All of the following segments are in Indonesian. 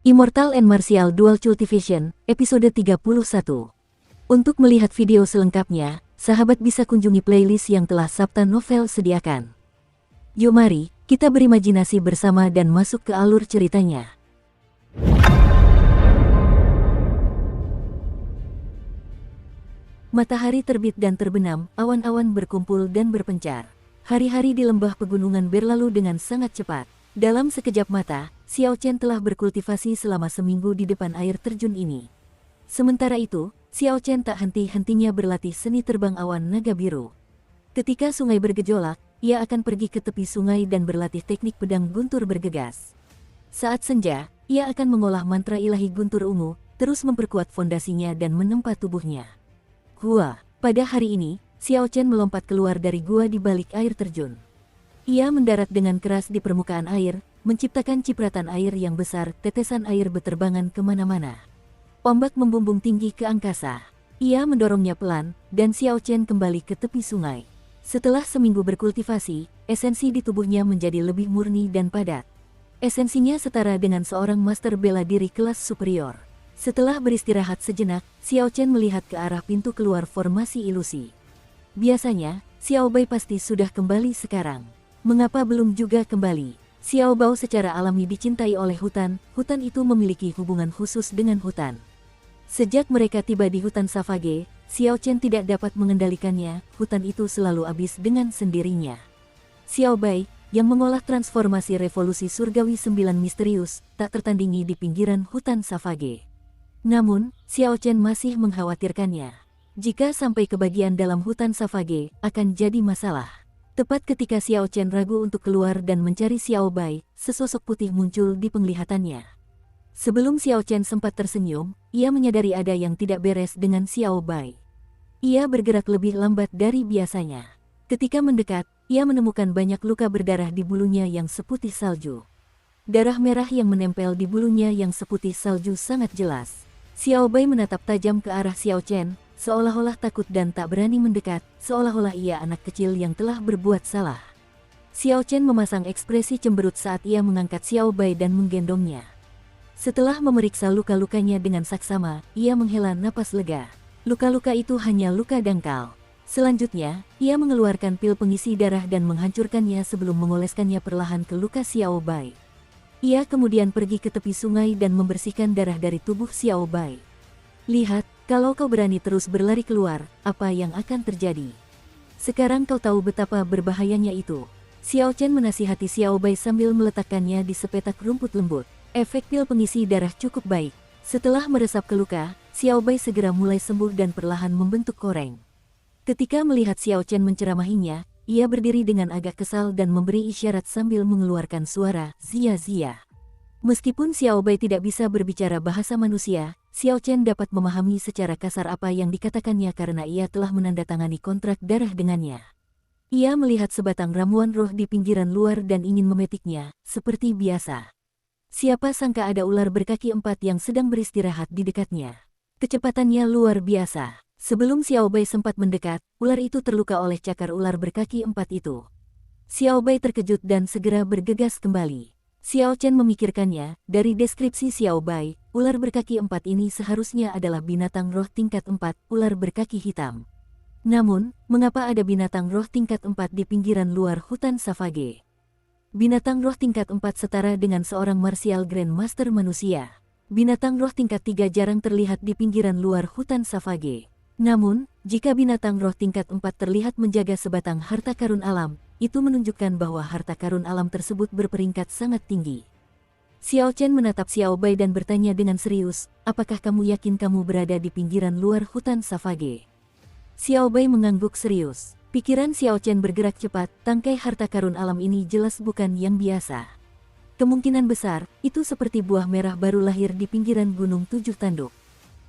Immortal and Martial Dual Cultivation, episode 31. Untuk melihat video selengkapnya, sahabat bisa kunjungi playlist yang telah Sabta Novel sediakan. Yuk mari, kita berimajinasi bersama dan masuk ke alur ceritanya. Matahari terbit dan terbenam, awan-awan berkumpul dan berpencar. Hari-hari di lembah pegunungan berlalu dengan sangat cepat. Dalam sekejap mata, Xiao Chen telah berkultivasi selama seminggu di depan air terjun ini. Sementara itu, Xiao Chen tak henti-hentinya berlatih seni terbang awan naga biru. Ketika sungai bergejolak, ia akan pergi ke tepi sungai dan berlatih teknik pedang guntur bergegas. Saat senja, ia akan mengolah mantra ilahi guntur ungu, terus memperkuat fondasinya dan menempa tubuhnya. Gua. Pada hari ini, Xiao Chen melompat keluar dari gua di balik air terjun. Ia mendarat dengan keras di permukaan air, menciptakan cipratan air yang besar, tetesan air beterbangan kemana-mana. Ombak membumbung tinggi ke angkasa. Ia mendorongnya pelan, dan Xiao Chen kembali ke tepi sungai. Setelah seminggu berkultivasi, esensi di tubuhnya menjadi lebih murni dan padat. Esensinya setara dengan seorang master bela diri kelas superior. Setelah beristirahat sejenak, Xiao Chen melihat ke arah pintu keluar formasi ilusi. Biasanya, Xiao Bai pasti sudah kembali sekarang. Mengapa belum juga kembali? Xiao Bao secara alami dicintai oleh hutan, hutan itu memiliki hubungan khusus dengan hutan. Sejak mereka tiba di hutan Savage, Xiao Chen tidak dapat mengendalikannya, hutan itu selalu habis dengan sendirinya. Xiao Bai, yang mengolah transformasi revolusi surgawi 9 misterius, tak tertandingi di pinggiran hutan Savage. Namun, Xiao Chen masih mengkhawatirkannya. Jika sampai ke bagian dalam hutan Savage, akan jadi masalah. Tepat ketika Xiao Chen ragu untuk keluar dan mencari Xiao Bai, sesosok putih muncul di penglihatannya. Sebelum Xiao Chen sempat tersenyum, ia menyadari ada yang tidak beres dengan Xiao Bai. Ia bergerak lebih lambat dari biasanya. Ketika mendekat, ia menemukan banyak luka berdarah di bulunya yang seputih salju. Darah merah yang menempel di bulunya yang seputih salju sangat jelas. Xiao Bai menatap tajam ke arah Xiao Chen, seolah-olah takut dan tak berani mendekat, seolah-olah ia anak kecil yang telah berbuat salah. Xiao Chen memasang ekspresi cemberut saat ia mengangkat Xiao Bai dan menggendongnya. Setelah memeriksa luka-lukanya dengan saksama, ia menghela napas lega. Luka-luka itu hanya luka dangkal. Selanjutnya, ia mengeluarkan pil pengisi darah dan menghancurkannya sebelum mengoleskannya perlahan ke luka Xiao Bai. Ia kemudian pergi ke tepi sungai dan membersihkan darah dari tubuh Xiao Bai. Lihat, kalau kau berani terus berlari keluar, apa yang akan terjadi? Sekarang kau tahu betapa berbahayanya itu. Xiao Chen menasihati Xiao Bai sambil meletakkannya di sepetak rumput lembut. Efek pil pengisi darah cukup baik. Setelah meresap ke luka, Xiao Bai segera mulai sembuh dan perlahan membentuk koreng. Ketika melihat Xiao Chen menceramahinya, ia berdiri dengan agak kesal dan memberi isyarat sambil mengeluarkan suara zia-zia. Meskipun Xiao Bai tidak bisa berbicara bahasa manusia, Xiao Chen dapat memahami secara kasar apa yang dikatakannya karena ia telah menandatangani kontrak darah dengannya. Ia melihat sebatang ramuan roh di pinggiran luar dan ingin memetiknya, seperti biasa. Siapa sangka ada ular berkaki 4 yang sedang beristirahat di dekatnya. Kecepatannya luar biasa. Sebelum Xiao Bai sempat mendekat, ular itu terluka oleh cakar ular berkaki 4 itu. Xiao Bai terkejut dan segera bergegas kembali. Xiao Chen memikirkannya, dari deskripsi Xiao Bai, ular berkaki 4 ini seharusnya adalah binatang roh tingkat 4, ular berkaki hitam. Namun, mengapa ada binatang roh tingkat 4 di pinggiran luar hutan Savage? Binatang roh tingkat 4 setara dengan seorang martial grandmaster manusia. Binatang roh tingkat 3 jarang terlihat di pinggiran luar hutan Savage. Namun, jika binatang roh tingkat 4 terlihat menjaga sebatang harta karun alam, itu menunjukkan bahwa harta karun alam tersebut berperingkat sangat tinggi. Xiao Chen menatap Xiao Bai dan bertanya dengan serius, apakah kamu yakin kamu berada di pinggiran luar hutan Savage? Xiao Bai mengangguk serius. Pikiran Xiao Chen bergerak cepat, tangkai harta karun alam ini jelas bukan yang biasa. Kemungkinan besar, itu seperti buah merah baru lahir di pinggiran gunung 7 tanduk.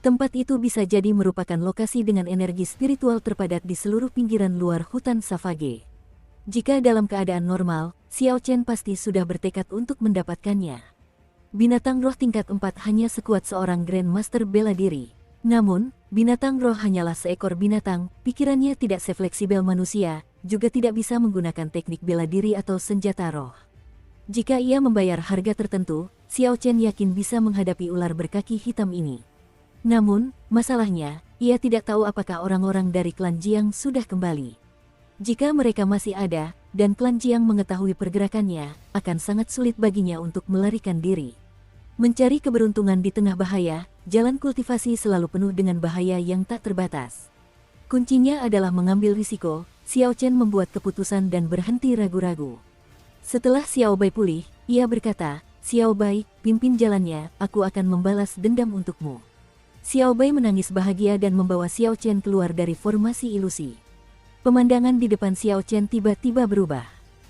Tempat itu bisa jadi merupakan lokasi dengan energi spiritual terpadat di seluruh pinggiran luar hutan Savage. Jika dalam keadaan normal, Xiao Chen pasti sudah bertekad untuk mendapatkannya. Binatang roh tingkat 4 hanya sekuat seorang grandmaster bela diri. Namun, binatang roh hanyalah seekor binatang, pikirannya tidak sefleksibel manusia, juga tidak bisa menggunakan teknik bela diri atau senjata roh. Jika ia membayar harga tertentu, Xiao Chen yakin bisa menghadapi ular berkaki hitam ini. Namun, masalahnya, ia tidak tahu apakah orang-orang dari klan Jiang sudah kembali. Jika mereka masih ada, dan klan Jiang mengetahui pergerakannya, akan sangat sulit baginya untuk melarikan diri. Mencari keberuntungan di tengah bahaya, jalan kultivasi selalu penuh dengan bahaya yang tak terbatas. Kuncinya adalah mengambil risiko. Xiao Chen membuat keputusan dan berhenti ragu-ragu. Setelah Xiao Bai pulih, ia berkata, "Xiao Bai, pimpin jalannya, aku akan membalas dendam untukmu." Xiao Bai menangis bahagia dan membawa Xiao Chen keluar dari formasi ilusi. Pemandangan di depan Xiao Chen tiba-tiba berubah.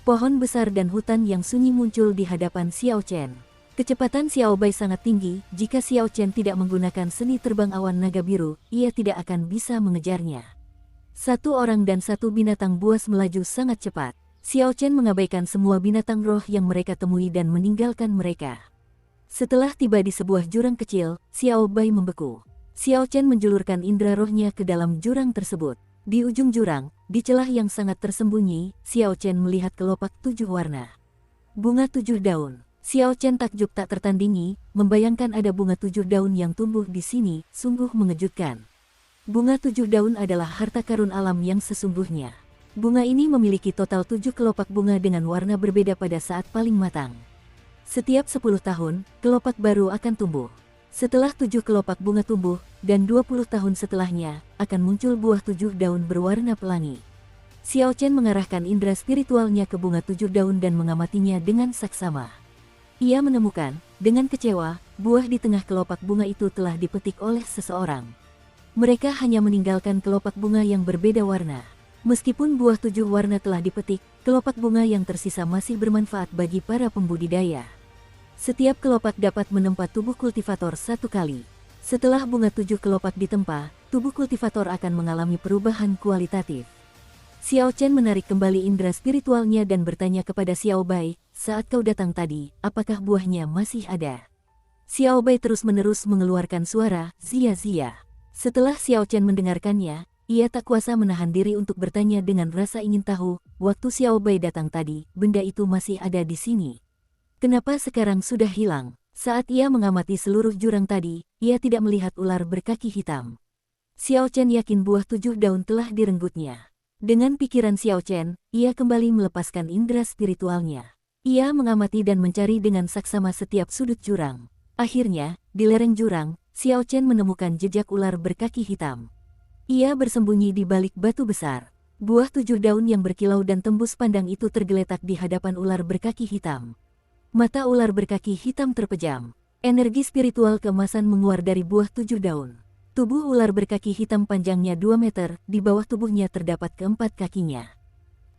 Pohon besar dan hutan yang sunyi muncul di hadapan Xiao Chen. Kecepatan Xiao Bai sangat tinggi, jika Xiao Chen tidak menggunakan seni terbang awan naga biru, ia tidak akan bisa mengejarnya. Satu orang dan satu binatang buas melaju sangat cepat. Xiao Chen mengabaikan semua binatang roh yang mereka temui dan meninggalkan mereka. Setelah tiba di sebuah jurang kecil, Xiao Bai membeku. Xiao Chen menjulurkan indera rohnya ke dalam jurang tersebut. Di ujung jurang, di celah yang sangat tersembunyi, Xiao Chen melihat kelopak 7 warna. Bunga 7 daun. Xiao Chen takjub tak tertandingi, membayangkan ada bunga 7 daun yang tumbuh di sini, sungguh mengejutkan. Bunga 7 daun adalah harta karun alam yang sesungguhnya. Bunga ini memiliki total 7 kelopak bunga dengan warna berbeda pada saat paling matang. Setiap 10 tahun, kelopak baru akan tumbuh. Setelah 7 kelopak bunga tumbuh, dan 20 tahun setelahnya, akan muncul buah 7 daun berwarna pelangi. Xiao Chen mengarahkan indera spiritualnya ke bunga 7 daun dan mengamatinya dengan saksama. Ia menemukan, dengan kecewa, buah di tengah kelopak bunga itu telah dipetik oleh seseorang. Mereka hanya meninggalkan kelopak bunga yang berbeda warna. Meskipun buah 7 warna telah dipetik, kelopak bunga yang tersisa masih bermanfaat bagi para pembudidaya. Setiap kelopak dapat menempa tubuh kultivator 1 kali. Setelah bunga 7 kelopak ditempa, tubuh kultivator akan mengalami perubahan kualitatif. Xiao Chen menarik kembali indera spiritualnya dan bertanya kepada Xiao Bai, "Saat kau datang tadi, apakah buahnya masih ada?" Xiao Bai terus-menerus mengeluarkan suara, "Zia-zia." Setelah Xiao Chen mendengarkannya, ia tak kuasa menahan diri untuk bertanya dengan rasa ingin tahu, "Waktu Xiao Bai datang tadi, benda itu masih ada di sini. Kenapa sekarang sudah hilang?" Saat ia mengamati seluruh jurang tadi, ia tidak melihat ular berkaki hitam. Xiao Chen yakin buah 7 daun telah direnggutnya. Dengan pikiran Xiao Chen, ia kembali melepaskan indera spiritualnya. Ia mengamati dan mencari dengan saksama setiap sudut jurang. Akhirnya, di lereng jurang, Xiao Chen menemukan jejak ular berkaki hitam. Ia bersembunyi di balik batu besar. Buah 7 daun yang berkilau dan tembus pandang itu tergeletak di hadapan ular berkaki hitam. Mata ular berkaki hitam terpejam. Energi spiritual keemasan menguar dari buah 7 daun. Tubuh ular berkaki hitam panjangnya 2 meter, di bawah tubuhnya terdapat keempat kakinya.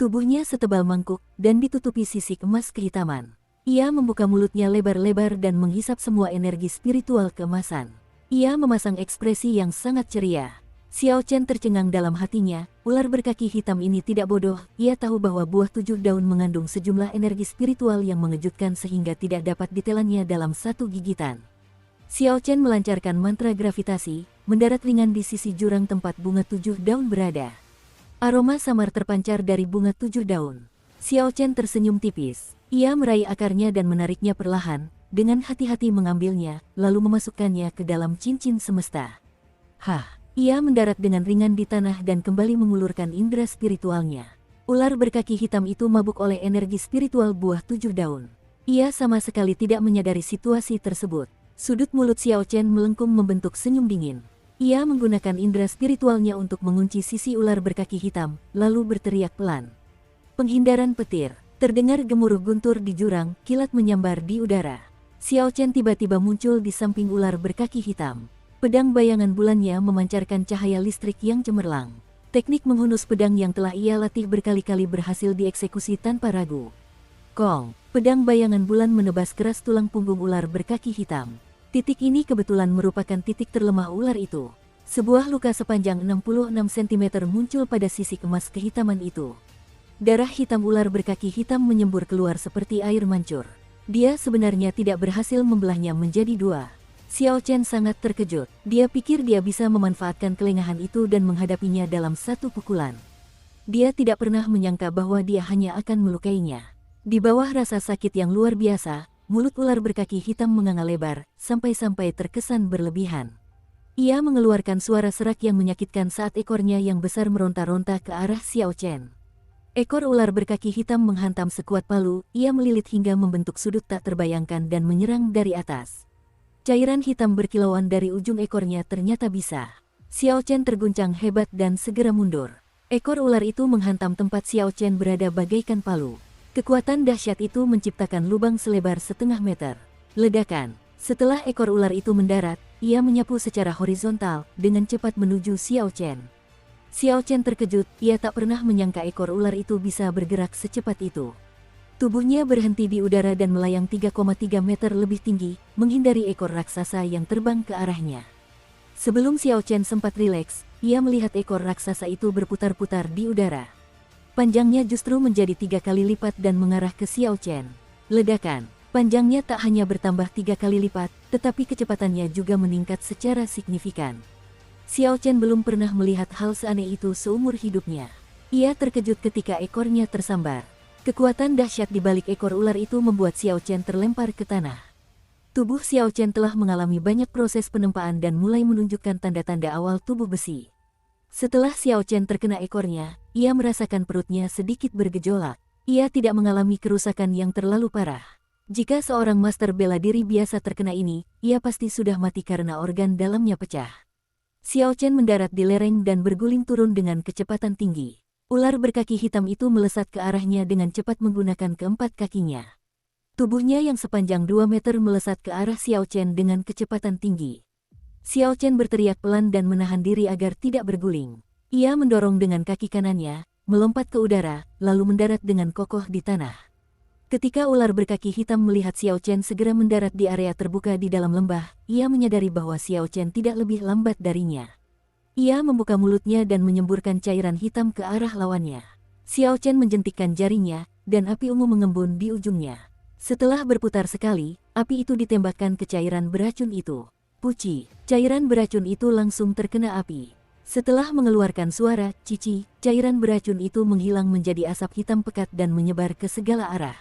Tubuhnya setebal mangkuk, dan ditutupi sisik emas kehitaman. Ia membuka mulutnya lebar-lebar dan menghisap semua energi spiritual keemasan. Ia memasang ekspresi yang sangat ceria. Xiao Chen tercengang dalam hatinya, ular berkaki hitam ini tidak bodoh, ia tahu bahwa buah 7 daun mengandung sejumlah energi spiritual yang mengejutkan sehingga tidak dapat ditelannya dalam satu gigitan. Xiao Chen melancarkan mantra gravitasi, mendarat ringan di sisi jurang tempat bunga 7 daun berada. Aroma samar terpancar dari bunga 7 daun. Xiao Chen tersenyum tipis. Ia meraih akarnya dan menariknya perlahan, dengan hati-hati mengambilnya, lalu memasukkannya ke dalam cincin semesta. Ia mendarat dengan ringan di tanah dan kembali mengulurkan indera spiritualnya. Ular berkaki hitam itu mabuk oleh energi spiritual buah 7 daun. Ia sama sekali tidak menyadari situasi tersebut. Sudut mulut Xiao Chen melengkung membentuk senyum dingin. Ia menggunakan indera spiritualnya untuk mengunci sisi ular berkaki hitam, lalu berteriak pelan. Penghindaran petir. Terdengar gemuruh guntur di jurang, kilat menyambar di udara. Xiao Chen tiba-tiba muncul di samping ular berkaki hitam. Pedang bayangan bulannya memancarkan cahaya listrik yang cemerlang. Teknik menghunus pedang yang telah ia latih berkali-kali berhasil dieksekusi tanpa ragu. Kong, pedang bayangan bulan menebas keras tulang punggung ular berkaki hitam. Titik ini kebetulan merupakan titik terlemah ular itu. Sebuah luka sepanjang 66 cm muncul pada sisi emas kehitaman itu. Darah hitam ular berkaki hitam menyembur keluar seperti air mancur. Dia sebenarnya tidak berhasil membelahnya menjadi 2. Xiao Chen sangat terkejut. Dia pikir dia bisa memanfaatkan kelengahan itu dan menghadapinya dalam satu pukulan. Dia tidak pernah menyangka bahwa dia hanya akan melukainya. Di bawah rasa sakit yang luar biasa, mulut ular berkaki hitam menganga lebar, sampai-sampai terkesan berlebihan. Ia mengeluarkan suara serak yang menyakitkan saat ekornya yang besar meronta-ronta ke arah Xiao Chen. Ekor ular berkaki hitam menghantam sekuat palu, ia melilit hingga membentuk sudut tak terbayangkan dan menyerang dari atas. Cairan hitam berkilauan dari ujung ekornya ternyata bisa. Xiao Chen terguncang hebat dan segera mundur. Ekor ular itu menghantam tempat Xiao Chen berada bagaikan palu. Kekuatan dahsyat itu menciptakan lubang selebar setengah meter. Ledakan. Setelah ekor ular itu mendarat, ia menyapu secara horizontal dengan cepat menuju Xiao Chen. Xiao Chen terkejut, ia tak pernah menyangka ekor ular itu bisa bergerak secepat itu. Tubuhnya berhenti di udara dan melayang 3,3 meter lebih tinggi, menghindari ekor raksasa yang terbang ke arahnya. Sebelum Xiao Chen sempat rileks, ia melihat ekor raksasa itu berputar-putar di udara. Panjangnya justru menjadi 3 kali lipat dan mengarah ke Xiao Chen. Ledakan. Panjangnya tak hanya bertambah 3 kali lipat, tetapi kecepatannya juga meningkat secara signifikan. Xiao Chen belum pernah melihat hal seaneh itu seumur hidupnya. Ia terkejut ketika ekornya tersambar. Kekuatan dahsyat di balik ekor ular itu membuat Xiao Chen terlempar ke tanah. Tubuh Xiao Chen telah mengalami banyak proses penempaan dan mulai menunjukkan tanda-tanda awal tubuh besi. Setelah Xiao Chen terkena ekornya, ia merasakan perutnya sedikit bergejolak. Ia tidak mengalami kerusakan yang terlalu parah. Jika seorang master bela diri biasa terkena ini, ia pasti sudah mati karena organ dalamnya pecah. Xiao Chen mendarat di lereng dan berguling turun dengan kecepatan tinggi. Ular berkaki hitam itu melesat ke arahnya dengan cepat menggunakan keempat kakinya. Tubuhnya yang sepanjang 2 meter melesat ke arah Xiao Chen dengan kecepatan tinggi. Xiao Chen berteriak pelan dan menahan diri agar tidak berguling. Ia mendorong dengan kaki kanannya, melompat ke udara, lalu mendarat dengan kokoh di tanah. Ketika ular berkaki hitam melihat Xiao Chen segera mendarat di area terbuka di dalam lembah, ia menyadari bahwa Xiao Chen tidak lebih lambat darinya. Ia membuka mulutnya dan menyemburkan cairan hitam ke arah lawannya. Xiao Chen menjentikkan jarinya, dan api ungu mengembun di ujungnya. Setelah berputar sekali, api itu ditembakkan ke cairan beracun itu. Puci, cairan beracun itu langsung terkena api. Setelah mengeluarkan suara cici, cairan beracun itu menghilang menjadi asap hitam pekat dan menyebar ke segala arah.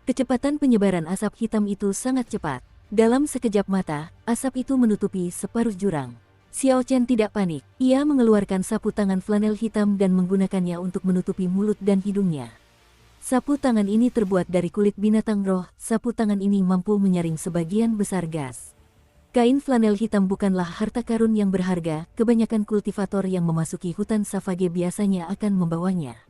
Kecepatan penyebaran asap hitam itu sangat cepat. Dalam sekejap mata, asap itu menutupi separuh jurang. Xiao Chen tidak panik. Ia mengeluarkan sapu tangan flanel hitam dan menggunakannya untuk menutupi mulut dan hidungnya. Sapu tangan ini terbuat dari kulit binatang roh. Sapu tangan ini mampu menyaring sebagian besar gas. Kain flanel hitam bukanlah harta karun yang berharga. Kebanyakan kultivator yang memasuki hutan Savage biasanya akan membawanya.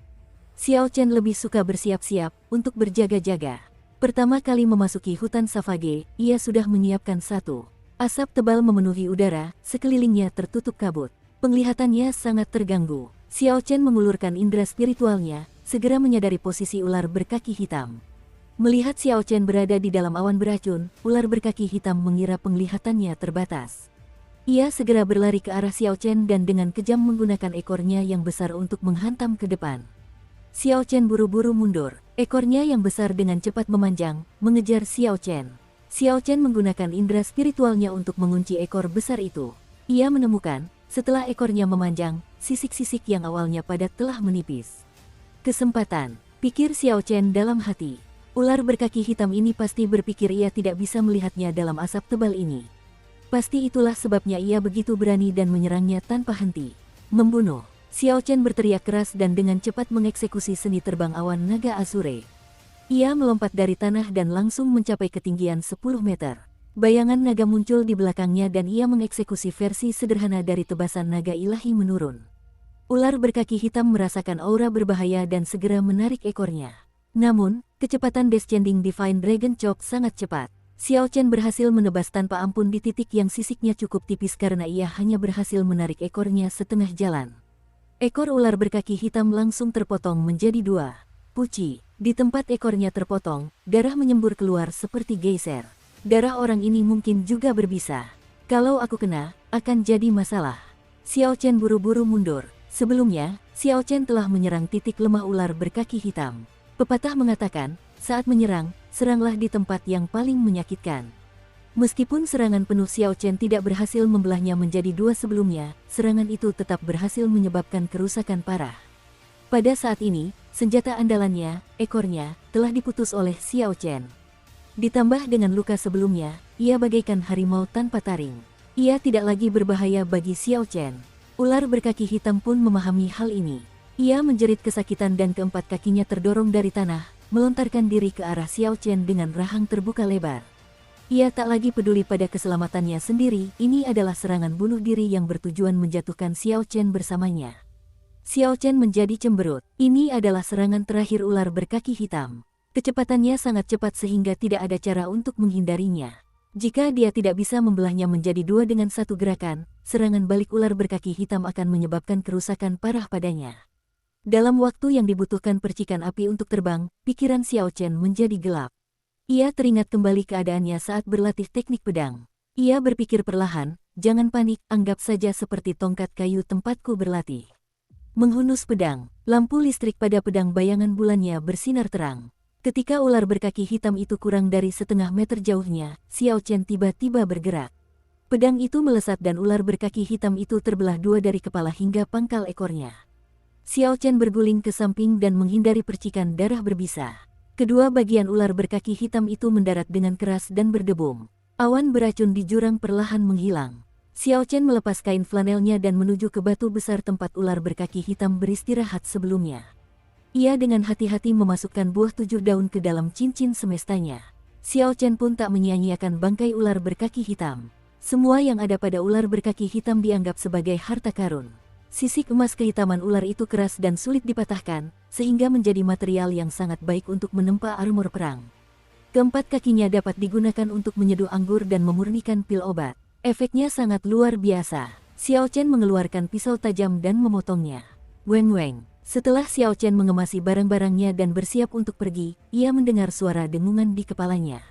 Xiao Chen lebih suka bersiap-siap untuk berjaga-jaga. Pertama kali memasuki hutan Savage, ia sudah menyiapkan satu. Asap tebal memenuhi udara, sekelilingnya tertutup kabut. Penglihatannya sangat terganggu. Xiao Chen mengulurkan indera spiritualnya, segera menyadari posisi ular berkaki hitam. Melihat Xiao Chen berada di dalam awan beracun, ular berkaki hitam mengira penglihatannya terbatas. Ia segera berlari ke arah Xiao Chen dan dengan kejam menggunakan ekornya yang besar untuk menghantam ke depan. Xiao Chen buru-buru mundur, ekornya yang besar dengan cepat memanjang, mengejar Xiao Chen. Xiao Chen menggunakan indera spiritualnya untuk mengunci ekor besar itu. Ia menemukan, setelah ekornya memanjang, sisik-sisik yang awalnya padat telah menipis. Kesempatan, pikir Xiao Chen dalam hati. Ular berkaki hitam ini pasti berpikir ia tidak bisa melihatnya dalam asap tebal ini. Pasti itulah sebabnya ia begitu berani dan menyerangnya tanpa henti. Membunuh. Xiao Chen berteriak keras dan dengan cepat mengeksekusi seni terbang awan naga Azure. Ia melompat dari tanah dan langsung mencapai ketinggian 10 meter. Bayangan naga muncul di belakangnya dan ia mengeksekusi versi sederhana dari tebasan naga ilahi menurun. Ular berkaki hitam merasakan aura berbahaya dan segera menarik ekornya. Namun, kecepatan Descending Divine Dragon Chop sangat cepat. Xiao Chen berhasil menebas tanpa ampun di titik yang sisiknya cukup tipis karena ia hanya berhasil menarik ekornya setengah jalan. Ekor ular berkaki hitam langsung terpotong menjadi 2. Puci, di tempat ekornya terpotong, darah menyembur keluar seperti geyser. Darah orang ini mungkin juga berbisa. Kalau aku kena, akan jadi masalah. Xiao Chen buru-buru mundur. Sebelumnya, Xiao Chen telah menyerang titik lemah ular berkaki hitam. Pepatah mengatakan, saat menyerang, seranglah di tempat yang paling menyakitkan. Meskipun serangan penuh Xiao Chen tidak berhasil membelahnya menjadi 2 sebelumnya, serangan itu tetap berhasil menyebabkan kerusakan parah. Pada saat ini, Senjata andalannya, ekornya, telah diputus oleh Xiao Chen. Ditambah dengan luka sebelumnya, ia bagaikan harimau tanpa taring. Ia tidak lagi berbahaya bagi Xiao Chen. Ular berkaki hitam pun memahami hal ini. Ia menjerit kesakitan dan keempat kakinya terdorong dari tanah, melontarkan diri ke arah Xiao Chen dengan rahang terbuka lebar. Ia tak lagi peduli pada keselamatannya sendiri, ini adalah serangan bunuh diri yang bertujuan menjatuhkan Xiao Chen bersamanya. Xiao Chen menjadi cemberut. Ini adalah serangan terakhir ular berkaki hitam. Kecepatannya sangat cepat sehingga tidak ada cara untuk menghindarinya. Jika dia tidak bisa membelahnya menjadi dua dengan satu gerakan, serangan balik ular berkaki hitam akan menyebabkan kerusakan parah padanya. Dalam waktu yang dibutuhkan percikan api untuk terbang, pikiran Xiao Chen menjadi gelap. Ia teringat kembali keadaannya saat berlatih teknik pedang. Ia berpikir perlahan, jangan panik, anggap saja seperti tongkat kayu tempatku berlatih. Menghunus pedang, lampu listrik pada pedang bayangan bulannya bersinar terang. Ketika ular berkaki hitam itu kurang dari setengah meter jauhnya, Xiao Chen tiba-tiba bergerak. Pedang itu melesat dan ular berkaki hitam itu terbelah dua dari kepala hingga pangkal ekornya. Xiao Chen berguling ke samping dan menghindari percikan darah berbisa. Kedua bagian ular berkaki hitam itu mendarat dengan keras dan berdebum. Awan beracun di jurang perlahan menghilang. Xiao Chen melepas kain flanelnya dan menuju ke batu besar tempat ular berkaki hitam beristirahat sebelumnya. Ia dengan hati-hati memasukkan buah 7 daun ke dalam cincin semestanya. Xiao Chen pun tak menyia-nyiakan bangkai ular berkaki hitam. Semua yang ada pada ular berkaki hitam dianggap sebagai harta karun. Sisik emas kehitaman ular itu keras dan sulit dipatahkan, sehingga menjadi material yang sangat baik untuk menempa armor perang. Keempat kakinya dapat digunakan untuk menyeduh anggur dan memurnikan pil obat. Efeknya sangat luar biasa. Xiao Chen mengeluarkan pisau tajam dan memotongnya. Weng-weng. Setelah Xiao Chen mengemasi barang-barangnya dan bersiap untuk pergi, ia mendengar suara dengungan di kepalanya.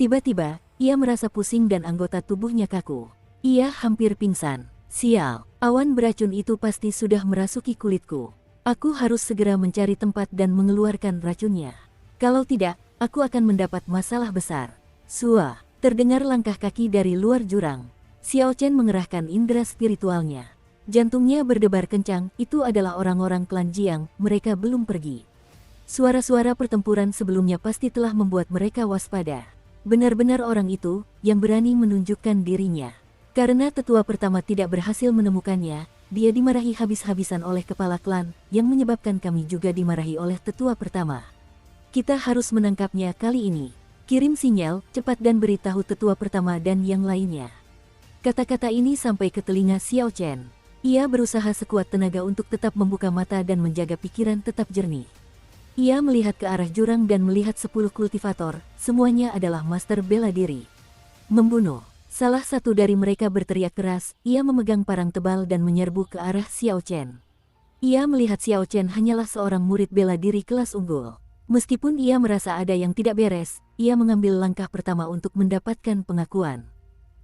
Tiba-tiba, ia merasa pusing dan anggota tubuhnya kaku. Ia hampir pingsan. Sial, awan beracun itu pasti sudah merasuki kulitku. Aku harus segera mencari tempat dan mengeluarkan racunnya. Kalau tidak, aku akan mendapat masalah besar. Sua, terdengar langkah kaki dari luar jurang. Xiao Chen mengerahkan indera spiritualnya. Jantungnya berdebar kencang, itu adalah orang-orang klan Jiang, mereka belum pergi. Suara-suara pertempuran sebelumnya pasti telah membuat mereka waspada. Benar-benar orang itu, yang berani menunjukkan dirinya. Karena tetua pertama tidak berhasil menemukannya, dia dimarahi habis-habisan oleh kepala klan, yang menyebabkan kami juga dimarahi oleh tetua pertama. Kita harus menangkapnya kali ini. Kirim sinyal, cepat dan beritahu tetua pertama dan yang lainnya. Kata-kata ini sampai ke telinga Xiao Chen. Ia berusaha sekuat tenaga untuk tetap membuka mata dan menjaga pikiran tetap jernih. Ia melihat ke arah jurang dan melihat 10 kultivator, semuanya adalah master bela diri. Membunuh. Salah satu dari mereka berteriak keras, ia memegang parang tebal dan menyerbu ke arah Xiao Chen. Ia melihat Xiao Chen hanyalah seorang murid bela diri kelas unggul. Meskipun ia merasa ada yang tidak beres, ia mengambil langkah pertama untuk mendapatkan pengakuan.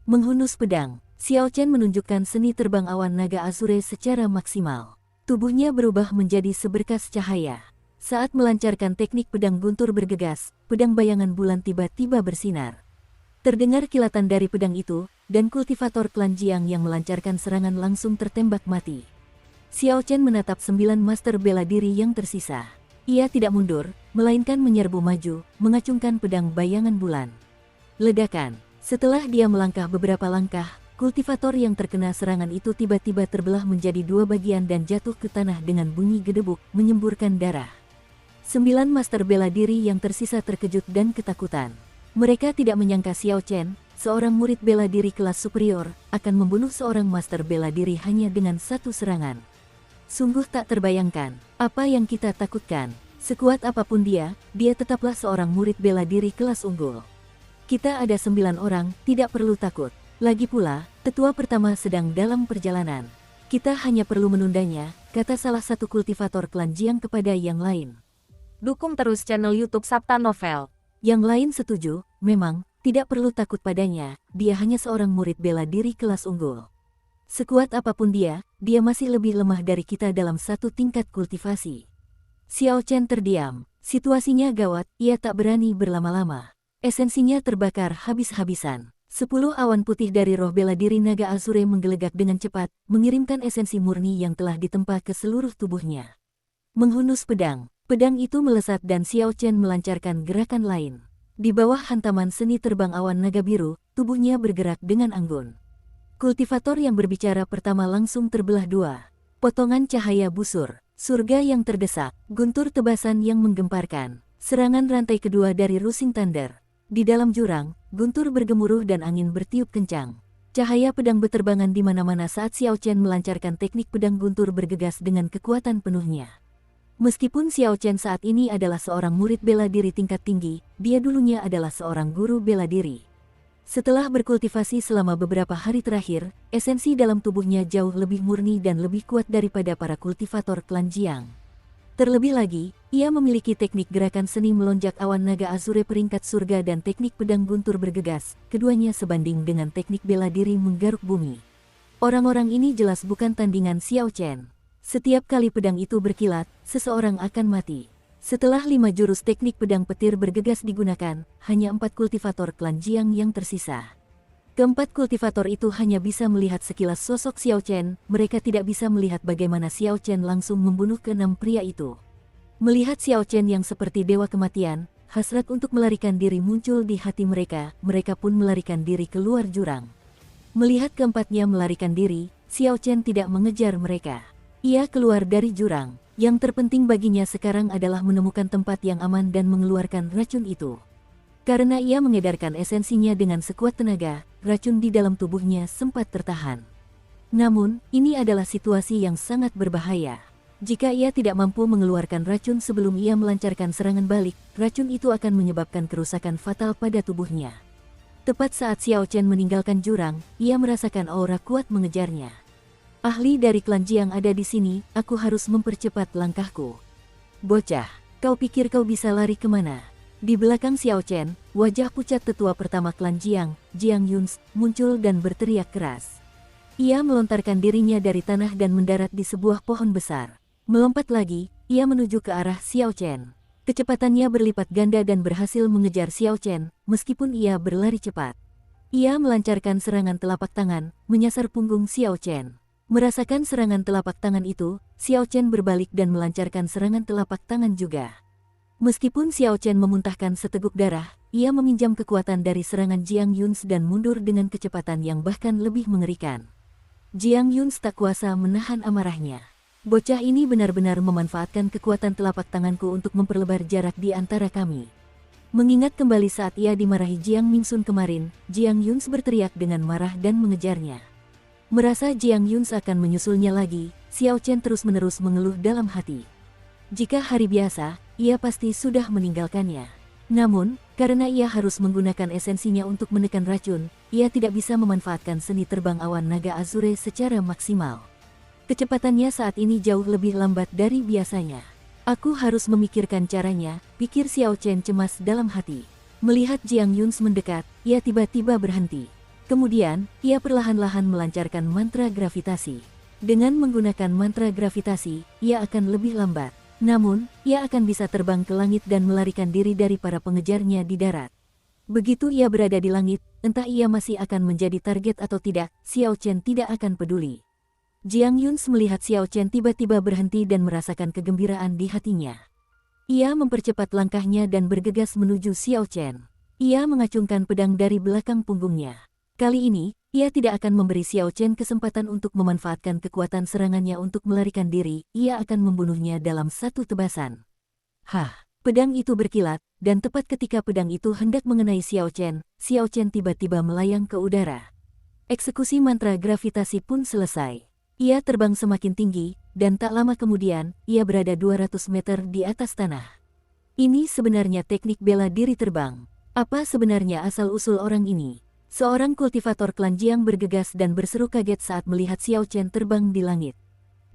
Menghunus pedang, Xiao Chen menunjukkan seni terbang awan naga Azure secara maksimal. Tubuhnya berubah menjadi seberkas cahaya. Saat melancarkan teknik pedang guntur bergegas, pedang bayangan bulan tiba-tiba bersinar. Terdengar kilatan dari pedang itu, dan kultivator klan Jiang yang melancarkan serangan langsung tertembak mati. Xiao Chen menatap 9 master bela diri yang tersisa. Ia tidak mundur, melainkan menyerbu maju, mengacungkan pedang bayangan bulan. Ledakan. Setelah dia melangkah beberapa langkah, kultivator yang terkena serangan itu tiba-tiba terbelah menjadi 2 bagian dan jatuh ke tanah dengan bunyi gedebuk, menyemburkan darah. 9 master bela diri yang tersisa terkejut dan ketakutan. Mereka tidak menyangka Xiao Chen, seorang murid bela diri kelas superior, akan membunuh seorang master bela diri hanya dengan satu serangan. Sungguh tak terbayangkan, apa yang kita takutkan. Sekuat apapun dia tetaplah seorang murid bela diri kelas unggul. Kita ada 9 orang, tidak perlu takut. Lagi pula, tetua pertama sedang dalam perjalanan. Kita hanya perlu menundanya, kata salah satu kultivator klan Jiang kepada yang lain. Dukung terus channel YouTube Sabta Novel. Yang lain setuju, memang, tidak perlu takut padanya, dia hanya seorang murid bela diri kelas unggul. Sekuat apapun dia masih lebih lemah dari kita dalam satu tingkat kultivasi. Xiao Chen terdiam, situasinya gawat, ia tak berani berlama-lama. Esensinya terbakar habis-habisan. 10 awan putih dari roh bela diri naga Azure menggelegak dengan cepat, mengirimkan esensi murni yang telah ditempa ke seluruh tubuhnya. Menghunus pedang, Pedang itu melesat dan Xiao Chen melancarkan gerakan lain. Di bawah hantaman seni terbang awan naga biru, tubuhnya bergerak dengan anggun. Kultivator yang berbicara pertama langsung terbelah dua. Potongan cahaya busur, surga yang terdesak, guntur tebasan yang menggemparkan. Serangan rantai kedua dari Rusing Thunder. Di dalam jurang, guntur bergemuruh dan angin bertiup kencang. Cahaya pedang beterbangan di mana-mana saat Xiao Chen melancarkan teknik pedang guntur bergegas dengan kekuatan penuhnya. Meskipun Xiao Chen saat ini adalah seorang murid bela diri tingkat tinggi, dia dulunya adalah seorang guru bela diri. Setelah berkultivasi selama beberapa hari terakhir, esensi dalam tubuhnya jauh lebih murni dan lebih kuat daripada para kultivator klan Jiang. Terlebih lagi, ia memiliki teknik gerakan seni melonjak awan naga azure peringkat surga dan teknik pedang guntur bergegas, keduanya sebanding dengan teknik bela diri menggaruk bumi. Orang-orang ini jelas bukan tandingan Xiao Chen. Setiap kali pedang itu berkilat, seseorang akan mati. Setelah 5 jurus teknik pedang petir bergegas digunakan, hanya 4 kultivator klan Jiang yang tersisa. Keempat kultivator itu hanya bisa melihat sekilas sosok Xiao Chen, mereka tidak bisa melihat bagaimana Xiao Chen langsung membunuh keenam pria itu. Melihat Xiao Chen yang seperti dewa kematian, hasrat untuk melarikan diri muncul di hati mereka, mereka pun melarikan diri keluar jurang. Melihat keempatnya melarikan diri, Xiao Chen tidak mengejar mereka. Ia keluar dari jurang. Yang terpenting baginya sekarang adalah menemukan tempat yang aman dan mengeluarkan racun itu. Karena ia mengedarkan esensinya dengan sekuat tenaga, racun di dalam tubuhnya sempat tertahan. Namun, ini adalah situasi yang sangat berbahaya. Jika ia tidak mampu mengeluarkan racun sebelum ia melancarkan serangan balik, racun itu akan menyebabkan kerusakan fatal pada tubuhnya. Tepat saat Xiao Chen meninggalkan jurang, ia merasakan aura kuat mengejarnya. Ahli dari klan Jiang ada di sini, aku harus mempercepat langkahku. Bocah, kau pikir kau bisa lari kemana? Di belakang Xiao Chen, wajah pucat tetua pertama klan Jiang, Jiang Yuns, muncul dan berteriak keras. Ia melontarkan dirinya dari tanah dan mendarat di sebuah pohon besar. Melompat lagi, ia menuju ke arah Xiao Chen. Kecepatannya berlipat ganda dan berhasil mengejar Xiao Chen, meskipun ia berlari cepat. Ia melancarkan serangan telapak tangan, menyasar punggung Xiao Chen. Merasakan serangan telapak tangan itu, Xiao Chen berbalik dan melancarkan serangan telapak tangan juga. Meskipun Xiao Chen memuntahkan seteguk darah, ia meminjam kekuatan dari serangan Jiang Yuns dan mundur dengan kecepatan yang bahkan lebih mengerikan. Jiang Yuns tak kuasa menahan amarahnya. Bocah ini benar-benar memanfaatkan kekuatan telapak tanganku untuk memperlebar jarak di antara kami. Mengingat kembali saat ia dimarahi Jiang Mingsun kemarin, Jiang Yuns berteriak dengan marah dan mengejarnya. Merasa Jiang Yuns akan menyusulnya lagi, Xiao Chen terus-menerus mengeluh dalam hati. Jika hari biasa, ia pasti sudah meninggalkannya. Namun, karena ia harus menggunakan esensinya untuk menekan racun, ia tidak bisa memanfaatkan seni terbang awan naga azure secara maksimal. Kecepatannya saat ini jauh lebih lambat dari biasanya. Aku harus memikirkan caranya, pikir Xiao Chen cemas dalam hati. Melihat Jiang Yuns mendekat, ia tiba-tiba berhenti. Kemudian, ia perlahan-lahan melancarkan mantra gravitasi. Dengan menggunakan mantra gravitasi, ia akan lebih lambat. Namun, ia akan bisa terbang ke langit dan melarikan diri dari para pengejarnya di darat. Begitu ia berada di langit, entah ia masih akan menjadi target atau tidak, Xiao Chen tidak akan peduli. Jiang Yuns melihat Xiao Chen tiba-tiba berhenti dan merasakan kegembiraan di hatinya. Ia mempercepat langkahnya dan bergegas menuju Xiao Chen. Ia mengacungkan pedang dari belakang punggungnya. Kali ini, ia tidak akan memberi Xiao Chen kesempatan untuk memanfaatkan kekuatan serangannya untuk melarikan diri, ia akan membunuhnya dalam satu tebasan. Pedang itu berkilat, dan tepat ketika pedang itu hendak mengenai Xiao Chen tiba-tiba melayang ke udara. Eksekusi mantra gravitasi pun selesai. Ia terbang semakin tinggi, dan tak lama kemudian, ia berada 200 meter di atas tanah. Ini sebenarnya teknik bela diri terbang. Apa sebenarnya asal-usul orang ini? Seorang kultivator klan Jiang bergegas dan berseru kaget saat melihat Xiao Chen terbang di langit.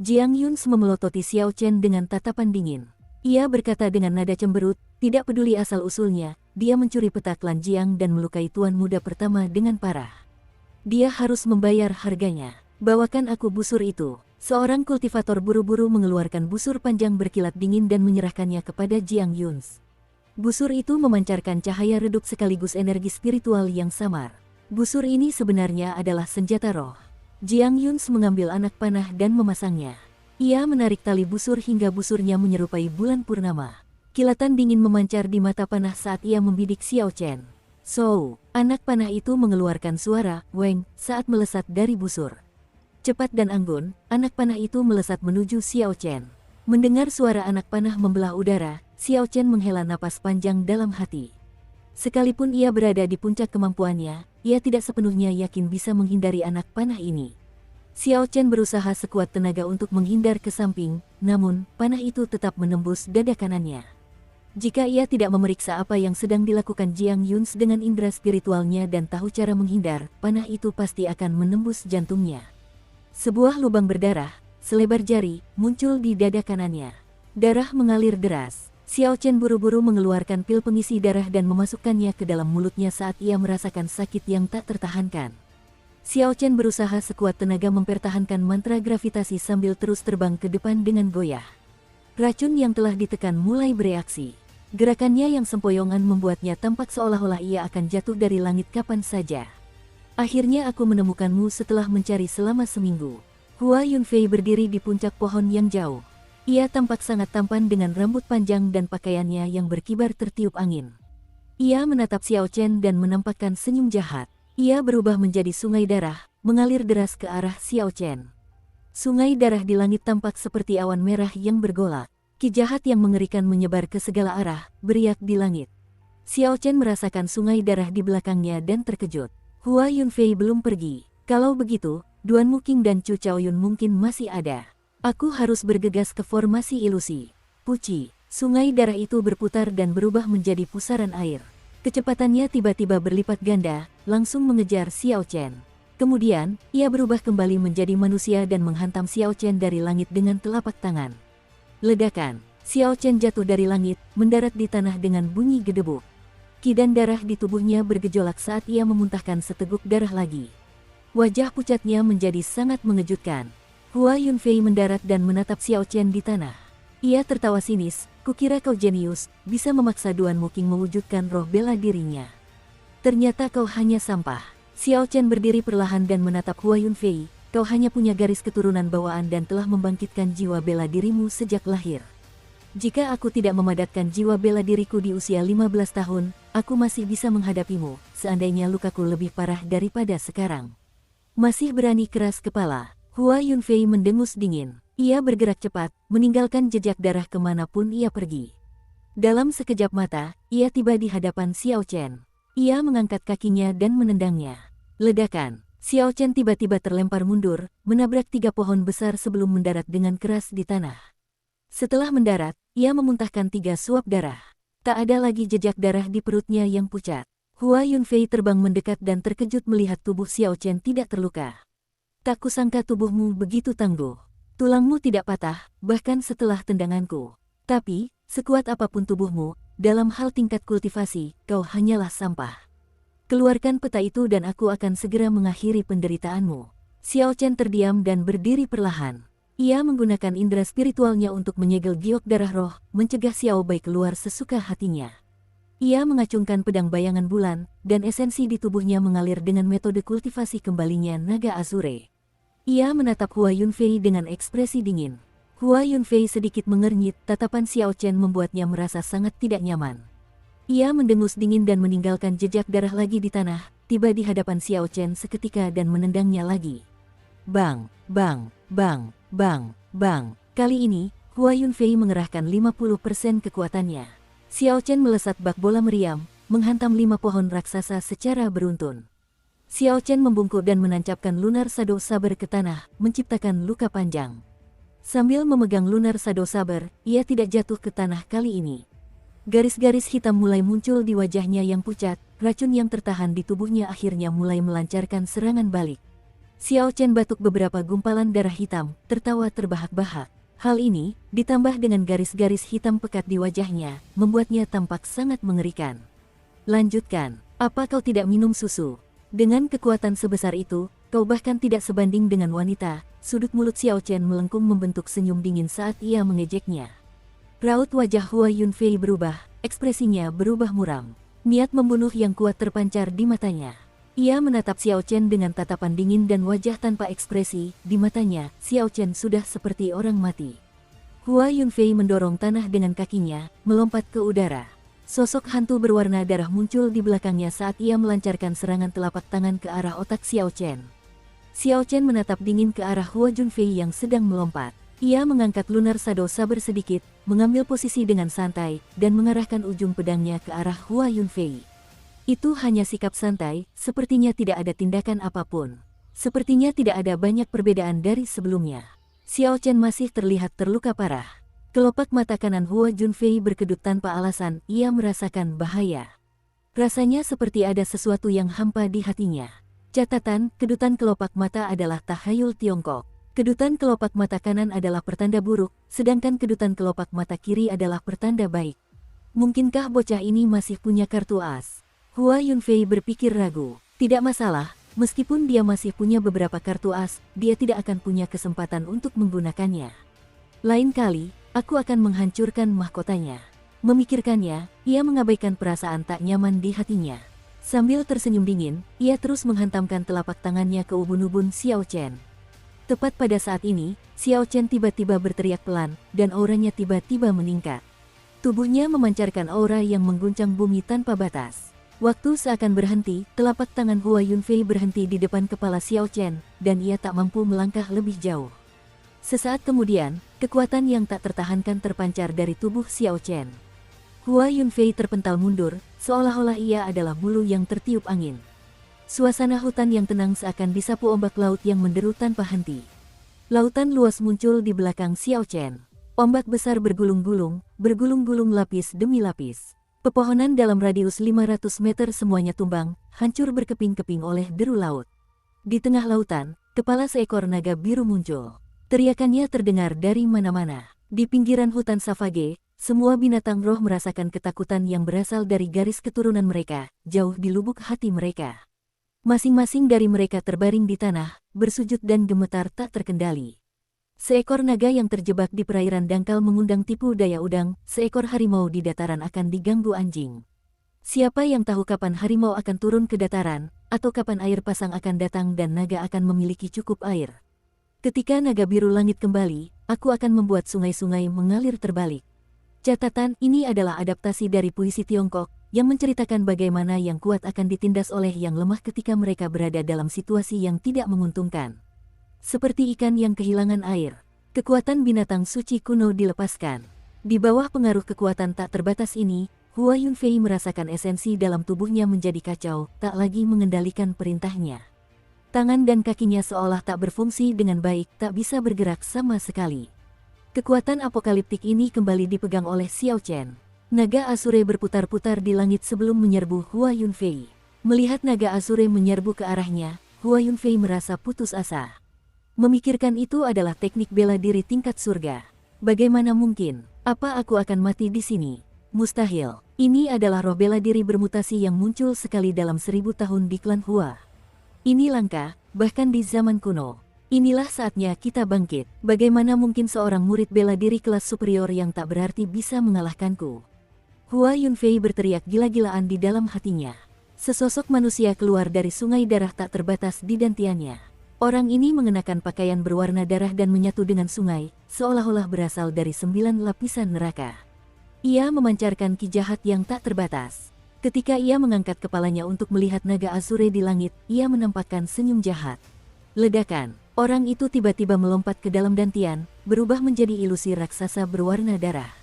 Jiang Yuns memelototi Xiao Chen dengan tatapan dingin. Ia berkata dengan nada cemberut, tidak peduli asal-usulnya, dia mencuri peta klan Jiang dan melukai tuan muda pertama dengan parah. Dia harus membayar harganya. Bawakan aku busur itu. Seorang kultivator buru-buru mengeluarkan busur panjang berkilat dingin dan menyerahkannya kepada Jiang Yuns. Busur itu memancarkan cahaya redup sekaligus energi spiritual yang samar. Busur ini sebenarnya adalah senjata roh. Jiang Yuns mengambil anak panah dan memasangnya. Ia menarik tali busur hingga busurnya menyerupai bulan purnama. Kilatan dingin memancar di mata panah saat ia membidik Xiao Chen. "So," anak panah itu mengeluarkan suara "weng" saat melesat dari busur. Cepat dan anggun, anak panah itu melesat menuju Xiao Chen. Mendengar suara anak panah membelah udara, Xiao Chen menghela napas panjang dalam hati. Sekalipun ia berada di puncak kemampuannya, ia tidak sepenuhnya yakin bisa menghindari anak panah ini. Xiao Chen berusaha sekuat tenaga untuk menghindar ke samping, namun panah itu tetap menembus dada kanannya. Jika ia tidak memeriksa apa yang sedang dilakukan Jiang Yuns dengan indera spiritualnya dan tahu cara menghindar, panah itu pasti akan menembus jantungnya. Sebuah lubang berdarah, selebar jari, muncul di dada kanannya. Darah mengalir deras. Xiao Chen buru-buru mengeluarkan pil pengisi darah dan memasukkannya ke dalam mulutnya saat ia merasakan sakit yang tak tertahankan. Xiao Chen berusaha sekuat tenaga mempertahankan mantra gravitasi sambil terus terbang ke depan dengan goyah. Racun yang telah ditekan mulai bereaksi. Gerakannya yang sempoyongan membuatnya tampak seolah-olah ia akan jatuh dari langit kapan saja. "Akhirnya aku menemukanmu setelah mencari selama seminggu." Hua Yunfei berdiri di puncak pohon yang jauh. Ia tampak sangat tampan dengan rambut panjang dan pakaiannya yang berkibar tertiup angin. Ia menatap Xiao Chen dan menampakkan senyum jahat. Ia berubah menjadi sungai darah, mengalir deras ke arah Xiao Chen. Sungai darah di langit tampak seperti awan merah yang bergolak. Ki jahat yang mengerikan menyebar ke segala arah, beriak di langit. Xiao Chen merasakan sungai darah di belakangnya dan terkejut. Hua Yunfei belum pergi. Kalau begitu, Duan Muking dan Chu Chaoyun mungkin masih ada. Aku harus bergegas ke formasi ilusi. Puci, sungai darah itu berputar dan berubah menjadi pusaran air. Kecepatannya tiba-tiba berlipat ganda, langsung mengejar Xiao Chen. Kemudian, ia berubah kembali menjadi manusia dan menghantam Xiao Chen dari langit dengan telapak tangan. Ledakan, Xiao Chen jatuh dari langit, mendarat di tanah dengan bunyi gedebuk. Ki dan darah di tubuhnya bergejolak saat ia memuntahkan seteguk darah lagi. Wajah pucatnya menjadi sangat mengejutkan. Hua Yunfei mendarat dan menatap Xiao Chen di tanah. Ia tertawa sinis, "Kukira kau jenius, bisa memaksa Duan Muking mewujudkan roh bela dirinya. Ternyata kau hanya sampah." Xiao Chen berdiri perlahan dan menatap Hua Yunfei. "Kau hanya punya garis keturunan bawaan dan telah membangkitkan jiwa bela dirimu sejak lahir. Jika aku tidak memadatkan jiwa bela diriku di usia 15 tahun, aku masih bisa menghadapimu, seandainya lukaku lebih parah daripada sekarang. Masih berani keras kepala." Hua Yunfei mendengus dingin. Ia bergerak cepat, meninggalkan jejak darah kemanapun ia pergi. Dalam sekejap mata, ia tiba di hadapan Xiao Chen. Ia mengangkat kakinya dan menendangnya. Ledakan. Xiao Chen tiba-tiba terlempar mundur, menabrak 3 pohon besar sebelum mendarat dengan keras di tanah. Setelah mendarat, ia memuntahkan 3 suap darah. Tak ada lagi jejak darah di perutnya yang pucat. Hua Yunfei terbang mendekat dan terkejut melihat tubuh Xiao Chen tidak terluka. "Tak kusangka tubuhmu begitu tangguh. Tulangmu tidak patah, bahkan setelah tendanganku. Tapi, sekuat apapun tubuhmu, dalam hal tingkat kultivasi, kau hanyalah sampah. Keluarkan peta itu dan aku akan segera mengakhiri penderitaanmu." Xiao Chen terdiam dan berdiri perlahan. Ia menggunakan indera spiritualnya untuk menyegel giok darah roh, mencegah Xiao Bai keluar sesuka hatinya. Ia mengacungkan pedang bayangan bulan, dan esensi di tubuhnya mengalir dengan metode kultivasi kembalinya naga Azure. Ia menatap Hua Yunfei dengan ekspresi dingin. Hua Yunfei sedikit mengernyit, tatapan Xiao Chen membuatnya merasa sangat tidak nyaman. Ia mendengus dingin dan meninggalkan jejak darah lagi di tanah, tiba di hadapan Xiao Chen seketika dan menendangnya lagi. Bang, bang, bang, bang, bang. Kali ini, Hua Yunfei mengerahkan 50% kekuatannya. Xiao Chen melesat bak bola meriam, menghantam 5 pohon raksasa secara beruntun. Xiao Chen membungkuk dan menancapkan Lunar Shadow Saber ke tanah, menciptakan luka panjang. Sambil memegang Lunar Shadow Saber, ia tidak jatuh ke tanah kali ini. Garis-garis hitam mulai muncul di wajahnya yang pucat, racun yang tertahan di tubuhnya akhirnya mulai melancarkan serangan balik. Xiao Chen batuk beberapa gumpalan darah hitam, tertawa terbahak-bahak. Hal ini, ditambah dengan garis-garis hitam pekat di wajahnya, membuatnya tampak sangat mengerikan. "Lanjutkan, apa kau tidak minum susu? Dengan kekuatan sebesar itu, kau bahkan tidak sebanding dengan wanita." Sudut mulut Xiao Chen melengkung membentuk senyum dingin saat ia mengejeknya. Raut wajah Hua Yunfei berubah, ekspresinya berubah muram. Niat membunuh yang kuat terpancar di matanya. Ia menatap Xiao Chen dengan tatapan dingin dan wajah tanpa ekspresi. Di matanya, Xiao Chen sudah seperti orang mati. Hua Yunfei mendorong tanah dengan kakinya, melompat ke udara. Sosok hantu berwarna darah muncul di belakangnya saat ia melancarkan serangan telapak tangan ke arah otak Xiao Chen. Xiao Chen menatap dingin ke arah Hua Yunfei yang sedang melompat. Ia mengangkat Lunar Shadow Saber sedikit, mengambil posisi dengan santai, dan mengarahkan ujung pedangnya ke arah Hua Yunfei. Itu hanya sikap santai, sepertinya tidak ada tindakan apapun. Sepertinya tidak ada banyak perbedaan dari sebelumnya. Xiao Chen masih terlihat terluka parah. Kelopak mata kanan Hua Yunfei berkedut tanpa alasan, ia merasakan bahaya. Rasanya seperti ada sesuatu yang hampa di hatinya. Catatan, kedutan kelopak mata adalah tahayul Tiongkok. Kedutan kelopak mata kanan adalah pertanda buruk, sedangkan kedutan kelopak mata kiri adalah pertanda baik. Mungkinkah bocah ini masih punya kartu as? Hua Yunfei berpikir ragu. Tidak masalah, meskipun dia masih punya beberapa kartu as, dia tidak akan punya kesempatan untuk menggunakannya. Lain kali, aku akan menghancurkan mahkotanya. Memikirkannya, ia mengabaikan perasaan tak nyaman di hatinya. Sambil tersenyum dingin, ia terus menghantamkan telapak tangannya ke ubun-ubun Xiao Chen. Tepat pada saat ini, Xiao Chen tiba-tiba berteriak pelan, dan auranya tiba-tiba meningkat. Tubuhnya memancarkan aura yang mengguncang bumi tanpa batas. Waktu seakan berhenti, telapak tangan Hua Yunfei berhenti di depan kepala Xiao Chen, dan ia tak mampu melangkah lebih jauh. Sesaat kemudian, kekuatan yang tak tertahankan terpancar dari tubuh Xiao Chen. Hua Yunfei terpental mundur, seolah-olah ia adalah bulu yang tertiup angin. Suasana hutan yang tenang seakan disapu ombak laut yang menderu tanpa henti. Lautan luas muncul di belakang Xiao Chen. Ombak besar bergulung-gulung lapis demi lapis. Pepohonan dalam radius 500 meter semuanya tumbang, hancur berkeping-keping oleh deru laut. Di tengah lautan, kepala seekor naga biru muncul. Teriakannya terdengar dari mana-mana. Di pinggiran hutan Savage, semua binatang roh merasakan ketakutan yang berasal dari garis keturunan mereka, jauh di lubuk hati mereka. Masing-masing dari mereka terbaring di tanah, bersujud dan gemetar tak terkendali. Seekor naga yang terjebak di perairan dangkal mengundang tipu daya udang, seekor harimau di dataran akan diganggu anjing. Siapa yang tahu kapan harimau akan turun ke dataran, atau kapan air pasang akan datang dan naga akan memiliki cukup air. Ketika naga biru langit kembali, aku akan membuat sungai-sungai mengalir terbalik. Catatan, ini adalah adaptasi dari puisi Tiongkok, yang menceritakan bagaimana yang kuat akan ditindas oleh yang lemah ketika mereka berada dalam situasi yang tidak menguntungkan. Seperti ikan yang kehilangan air, kekuatan binatang suci kuno dilepaskan. Di bawah pengaruh kekuatan tak terbatas ini, Hua Yunfei merasakan esensi dalam tubuhnya menjadi kacau, tak lagi mengendalikan perintahnya. Tangan dan kakinya seolah tak berfungsi dengan baik, tak bisa bergerak sama sekali. Kekuatan apokaliptik ini kembali dipegang oleh Xiao Chen. Naga Asure berputar-putar di langit sebelum menyerbu Hua Yunfei. Melihat naga Asure menyerbu ke arahnya, Hua Yunfei merasa putus asa. Memikirkan itu adalah teknik bela diri tingkat surga. Bagaimana mungkin? Apa aku akan mati di sini? Mustahil. Ini adalah roh bela diri bermutasi yang muncul sekali dalam 1000 tahun di klan Hua. Ini langka, bahkan di zaman kuno. Inilah saatnya kita bangkit. Bagaimana mungkin seorang murid bela diri kelas superior yang tak berarti bisa mengalahkanku? Hua Yunfei berteriak gila-gilaan di dalam hatinya. Sesosok manusia keluar dari sungai darah tak terbatas di dantiannya. Orang ini mengenakan pakaian berwarna darah dan menyatu dengan sungai, seolah-olah berasal dari 9 lapisan neraka. Ia memancarkan ki jahat yang tak terbatas. Ketika ia mengangkat kepalanya untuk melihat naga Asure di langit, ia menampakkan senyum jahat. Ledakan, orang itu tiba-tiba melompat ke dalam dantian, berubah menjadi ilusi raksasa berwarna darah.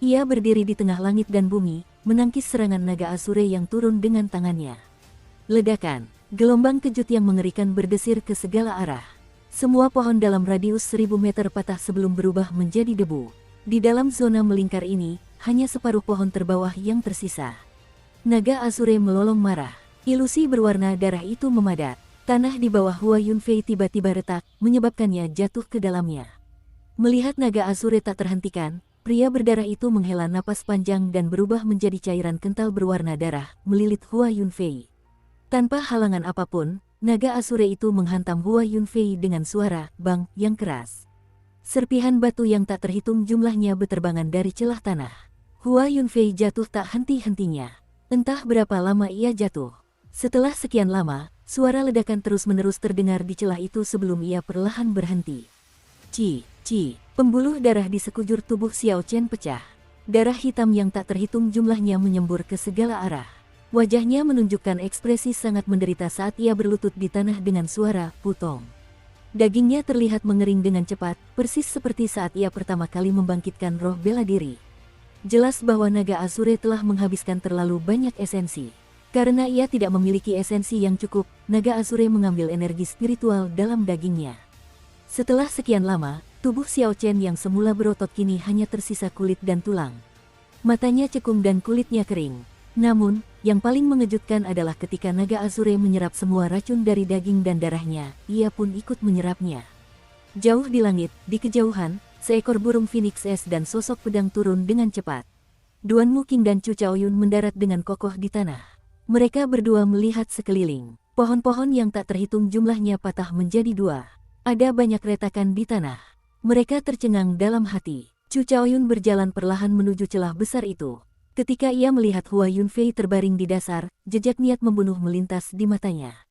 Ia berdiri di tengah langit dan bumi, menangkis serangan naga Asure yang turun dengan tangannya. Ledakan. Gelombang kejut yang mengerikan berdesir ke segala arah. Semua pohon dalam radius 1000 meter patah sebelum berubah menjadi debu. Di dalam zona melingkar ini, hanya separuh pohon terbawah yang tersisa. Naga Asure melolong marah. Ilusi berwarna darah itu memadat. Tanah di bawah Hua Yunfei tiba-tiba retak, menyebabkannya jatuh ke dalamnya. Melihat naga Asure tak terhentikan, pria berdarah itu menghela napas panjang dan berubah menjadi cairan kental berwarna darah, melilit Hua Yunfei. Tanpa halangan apapun, naga Asure itu menghantam Hua Yunfei dengan suara bang yang keras. Serpihan batu yang tak terhitung jumlahnya berterbangan dari celah tanah. Hua Yunfei jatuh tak henti-hentinya. Entah berapa lama ia jatuh. Setelah sekian lama, Suara ledakan terus-menerus terdengar di celah itu sebelum ia perlahan berhenti. Pembuluh darah di sekujur tubuh Xiao Chen pecah. Darah hitam yang tak terhitung jumlahnya menyembur ke segala arah. Wajahnya menunjukkan ekspresi sangat menderita saat ia berlutut di tanah dengan suara putong. Dagingnya terlihat mengering dengan cepat, persis seperti saat ia pertama kali membangkitkan roh bela diri. Jelas bahwa naga Azure telah menghabiskan terlalu banyak esensi. Karena ia tidak memiliki esensi yang cukup, naga Azure mengambil energi spiritual dalam dagingnya. Setelah sekian lama, tubuh Xiao Chen yang semula berotot kini hanya tersisa kulit dan tulang. Matanya cekung dan kulitnya kering. Namun, yang paling mengejutkan adalah ketika naga Azure menyerap semua racun dari daging dan darahnya, ia pun ikut menyerapnya. Jauh di langit, di kejauhan, seekor burung Phoenix es dan sosok pedang turun dengan cepat. Duan Muking dan Chu Chaoyun mendarat dengan kokoh di tanah. Mereka berdua melihat sekeliling. Pohon-pohon yang tak terhitung jumlahnya patah menjadi dua. Ada banyak retakan di tanah. Mereka tercengang dalam hati. Chu Chaoyun berjalan perlahan menuju celah besar itu. Ketika ia melihat Hua Yunfei terbaring di dasar, jejak niat membunuh melintas di matanya.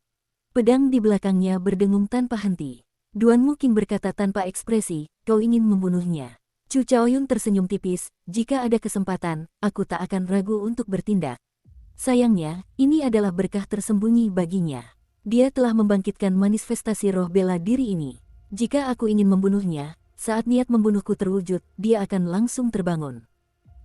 Pedang di belakangnya berdengung tanpa henti. Duan Muking berkata tanpa ekspresi, "Kau ingin membunuhnya." Chu Chaoyun tersenyum tipis, "Jika ada kesempatan, aku tak akan ragu untuk bertindak." Sayangnya, ini adalah berkah tersembunyi baginya. Dia telah membangkitkan manifestasi roh bela diri ini. Jika aku ingin membunuhnya, saat niat membunuhku terwujud, dia akan langsung terbangun.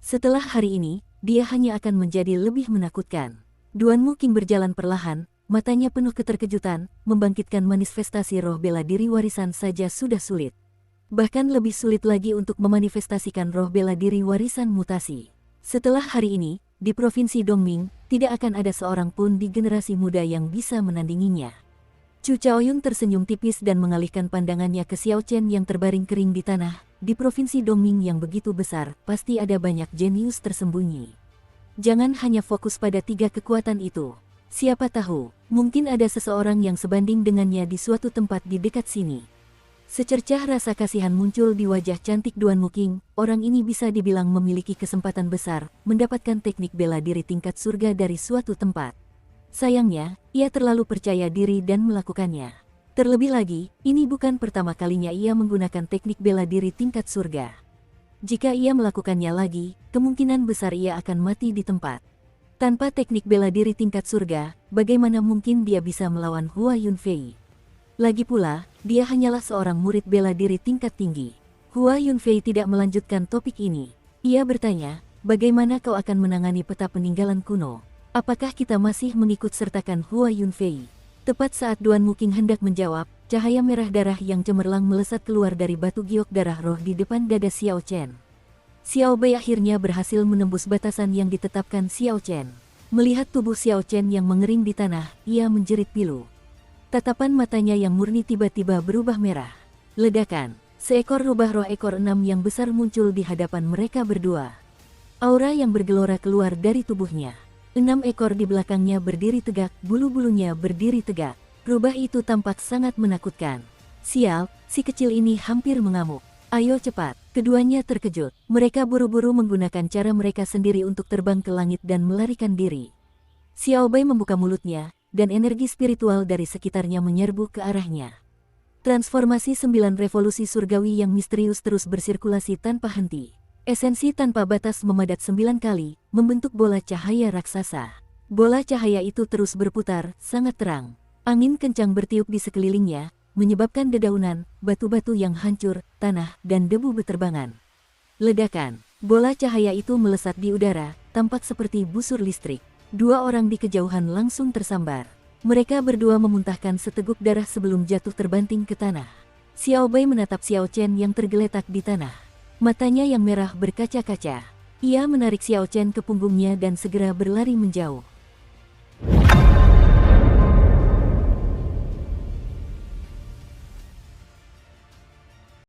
Setelah hari ini, dia hanya akan menjadi lebih menakutkan. Duan Muking berjalan perlahan, matanya penuh keterkejutan, membangkitkan manifestasi roh bela diri warisan saja sudah sulit. Bahkan lebih sulit lagi untuk memanifestasikan roh bela diri warisan mutasi. Setelah hari ini, di Provinsi Dongming, tidak akan ada seorang pun di generasi muda yang bisa menandinginya. Chu Chaoyun tersenyum tipis dan mengalihkan pandangannya ke Xiao Chen yang terbaring kering di tanah. Di Provinsi Dongming yang begitu besar, pasti ada banyak jenius tersembunyi. Jangan hanya fokus pada 3 kekuatan itu. Siapa tahu, mungkin ada seseorang yang sebanding dengannya di suatu tempat di dekat sini. Secercah rasa kasihan muncul di wajah cantik Duan Muking. Orang ini bisa dibilang memiliki kesempatan besar mendapatkan teknik bela diri tingkat surga dari suatu tempat. Sayangnya, ia terlalu percaya diri dan melakukannya. Terlebih lagi, ini bukan pertama kalinya ia menggunakan teknik bela diri tingkat surga. Jika ia melakukannya lagi, kemungkinan besar ia akan mati di tempat. Tanpa teknik bela diri tingkat surga, bagaimana mungkin dia bisa melawan Hua Yunfei? Lagi pula, dia hanyalah seorang murid bela diri tingkat tinggi. Hua Yunfei tidak melanjutkan topik ini. Ia bertanya, "Bagaimana kau akan menangani peta peninggalan kuno? Apakah kita masih mengikut sertakan Hua Yunfei?" Tepat saat Duan Muking hendak menjawab, cahaya merah darah yang cemerlang melesat keluar dari batu giok darah roh di depan dada Xiao Chen. Xiao Bei akhirnya berhasil menembus batasan yang ditetapkan Xiao Chen. Melihat tubuh Xiao Chen yang mengering di tanah, ia menjerit pilu. Tatapan matanya yang murni tiba-tiba berubah merah. Ledakan, seekor rubah roh ekor 6 yang besar muncul di hadapan mereka berdua. Aura yang bergelora keluar dari tubuhnya. 6 ekor di belakangnya berdiri tegak, bulu-bulunya berdiri tegak. Rubah itu tampak sangat menakutkan. Sial, si kecil ini hampir mengamuk. Ayo cepat, keduanya terkejut. Mereka buru-buru menggunakan cara mereka sendiri untuk terbang ke langit dan melarikan diri. Xiao Bei membuka mulutnya, dan energi spiritual dari sekitarnya menyerbu ke arahnya. Transformasi 9 revolusi surgawi yang misterius terus bersirkulasi tanpa henti. Esensi tanpa batas memadat 9 kali, membentuk bola cahaya raksasa. Bola cahaya itu terus berputar, sangat terang. Angin kencang bertiup di sekelilingnya, menyebabkan dedaunan, batu-batu yang hancur, tanah, dan debu beterbangan. Ledakan, bola cahaya itu melesat di udara, tampak seperti busur listrik. 2 orang di kejauhan langsung tersambar. Mereka berdua memuntahkan seteguk darah sebelum jatuh terbanting ke tanah. Xiao Bei menatap Xiao Chen yang tergeletak di tanah. Matanya yang merah berkaca-kaca. Ia menarik Xiao Chen ke punggungnya dan segera berlari menjauh.